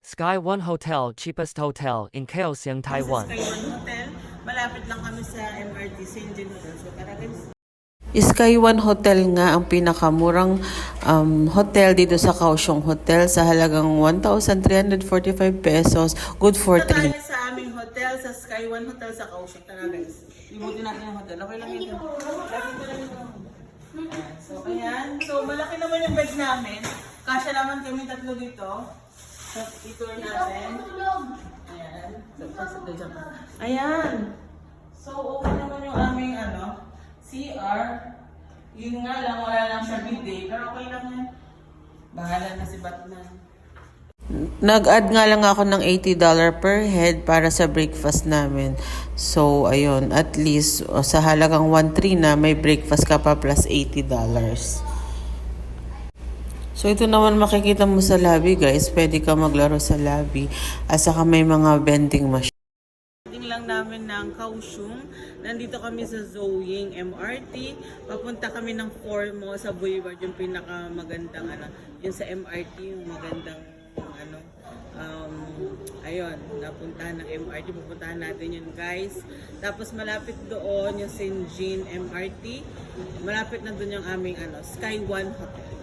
Sky One Hotel, cheapest hotel in Kaohsiung, Taiwan. Sky One Hotel. Malapit lang kami sa MRT St. John Hotel. So tara guys. Sky One Hotel nga ang pinakamurang hotel dito sa Kaohsiung Hotel sa halagang 1,345 pesos. Good for Punta 3. tayo sa aming hotel, sa Sky One Hotel sa Kaohsiung. Tara guys. Libutin natin yung hotel. Okay lang ito. So ayan. So malaki naman yung bed namin. Kasya naman kami tatlo dito. So i-tour natin. Ayan. So pasok tayo dyan. Ayan. So okay naman yung aming CR. Yun nga lang, wala lang siya bidet. Pero okay lang yan. Bahala na si Batman. Nag-add nga lang ako ng $80 per head para sa breakfast namin. So, ayun, at least sa halagang 1,300 na may breakfast ka pa plus $80. So, ito naman makikita mo sa lobby, guys. Pwede ka maglaro sa lobby. At saka may mga vending machine. Lang namin ng Kaohsiung. Nandito kami sa Zoying MRT. Papunta kami ng Formo sa Boulevard, yung pinakamagandang yung sa MRT, yung magandang ayun, napuntahan ng MRT. Pupuntahan natin yun guys. Tapos malapit doon yung St. Jean MRT. Malapit na doon yung aming Sky One Hotel.